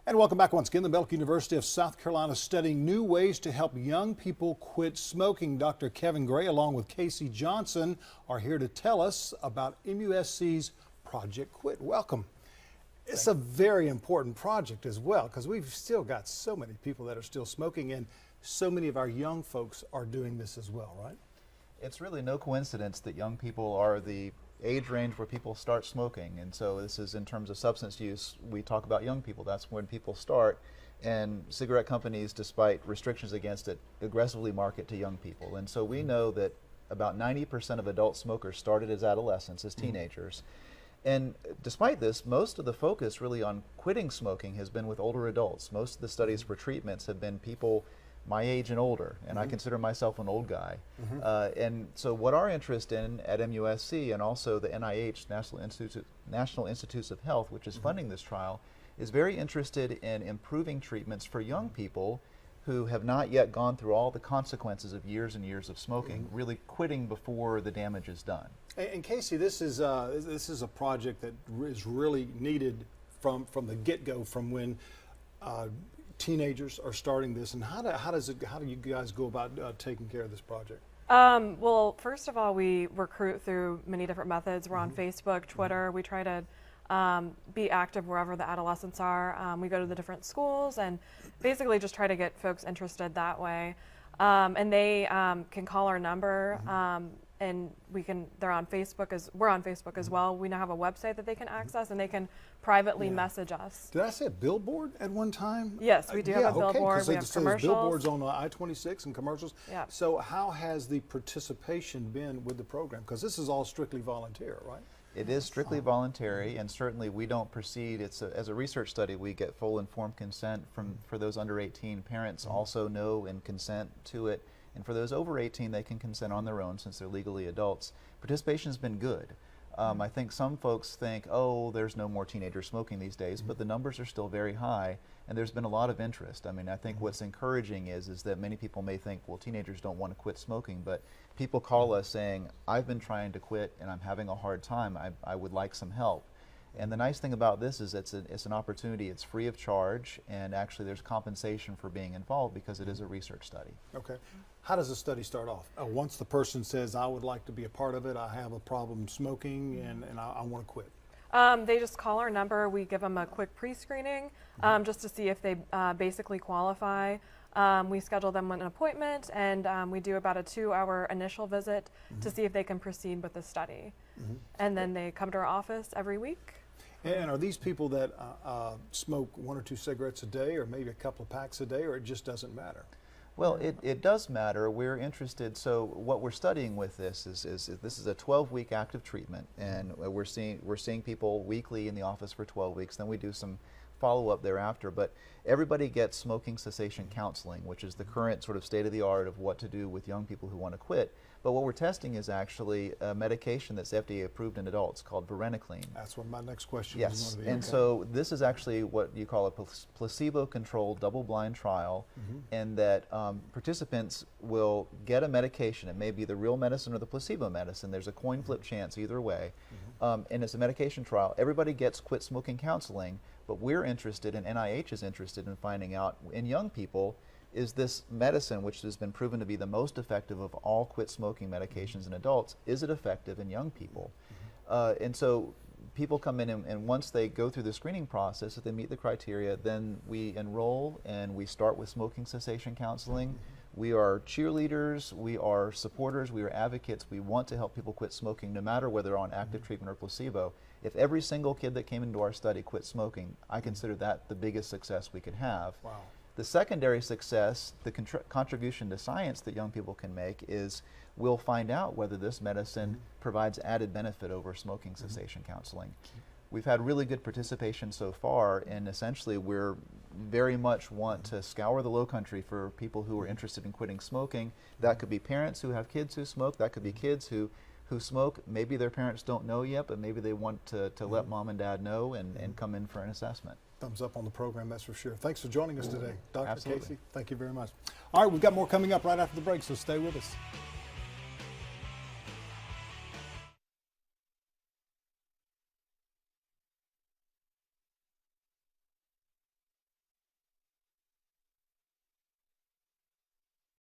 And welcome back once again. The Belk University of South Carolina is studying new ways to help young people quit smoking. Dr. Kevin Gray along with Casey Johnson are here to tell us about MUSC's Project Quit. Welcome. It's a very important project as well because we've still got so many people that are still smoking, and so many of our young folks are doing this as well, right? It's really no coincidence that young people are the age range where people start smoking, and so this is in terms of substance use. We talk about young people. That's when people start, and cigarette companies, despite restrictions against it, aggressively market to young people. And so we know that about 90% of adult smokers started as adolescents, as teenagers. And despite this, most of the focus really on quitting smoking has been with older adults. Most of the studies for treatments have been people my age and older, and I consider myself an old guy. And so what our interest in at MUSC and also the NIH, National Institutes of Health, which is funding this trial, is very interested in improving treatments for young people who have not yet gone through all the consequences of years and years of smoking, really quitting before the damage is done. And Casey, this is a project that is really needed from the get-go, from when teenagers are starting this. And how do you guys go about taking care of this project? Well, first of all, we recruit through many different methods. We're on Facebook, Twitter. We try to be active wherever the adolescents are. We go to the different schools and basically just try to get folks interested that way. And they can call our number, and they're on Facebook we're on Facebook as well. We now have a website that they can access, and they can privately message us. Did I say a billboard at one time? Yes, we do have a billboard. We have commercials. Billboards on I-26 and commercials. Yeah. So how has the participation been with the program? Because this is all strictly volunteer, right? It is strictly voluntary, and certainly we don't proceed. As a research study, we get full informed consent for those under 18. Parents also know and consent to it. And for those over 18, they can consent on their own since they're legally adults. Participation has been good. I think some folks think, oh, there's no more teenagers smoking these days, but the numbers are still very high, and there's been a lot of interest. I mean, I think what's encouraging is that many people may think, well, teenagers don't want to quit smoking, but people call us saying, I've been trying to quit and I'm having a hard time. I would like some help. And the nice thing about this is it's an opportunity. It's free of charge, and actually there's compensation for being involved because it is a research study. Okay. How does the study start off? Once the person says, I would like to be a part of it, I have a problem smoking and I want to quit. They just call our number. We give them a quick pre-screening just to see if they basically qualify. We schedule them an appointment, and we do about a 2-hour initial visit to see if they can proceed with the study. And then they come to our office every week. And are these people that smoke 1 or 2 cigarettes a day, or maybe a couple of packs a day, or it just doesn't matter? Well, it does matter. We're interested. So what we're studying with this is this is a 12-week active treatment, and we're seeing people weekly in the office for 12 weeks. Then we do some follow-up thereafter. But everybody gets smoking cessation counseling, which is the current sort of state-of-the-art of what to do with young people who want to quit. But what we're testing is actually a medication that's FDA approved in adults called varenicline. That's what my next question was going to be. And so this is actually what you call a placebo-controlled double-blind trial, and that participants will get a medication. It may be the real medicine or the placebo medicine. There's a coin flip chance either way. And it's a medication trial. Everybody gets quit smoking counseling, but we're interested, and NIH is interested in finding out in young people, is this medicine, which has been proven to be the most effective of all quit smoking medications in adults, is it effective in young people? And so people come in, and once they go through the screening process, if they meet the criteria, then we enroll and we start with smoking cessation counseling. We are cheerleaders, we are supporters, we are advocates. We want to help people quit smoking no matter whether they're on active treatment or placebo. If every single kid that came into our study quit smoking, I consider that the biggest success we could have. Wow. The secondary success, the contribution to science that young people can make, is we'll find out whether this medicine provides added benefit over smoking cessation counseling. We've had really good participation so far, and essentially we're very much want to scour the Lowcountry for people who are interested in quitting smoking. That could be parents who have kids who smoke, that could be kids who smoke. Maybe their parents don't know yet, but maybe they want to let mom and dad know and come in for an assessment. Thumbs up on the program, that's for sure. Thanks for joining us today, Dr. Absolutely. Casey. Thank you very much. All right, we've got more coming up right after the break, so stay with us.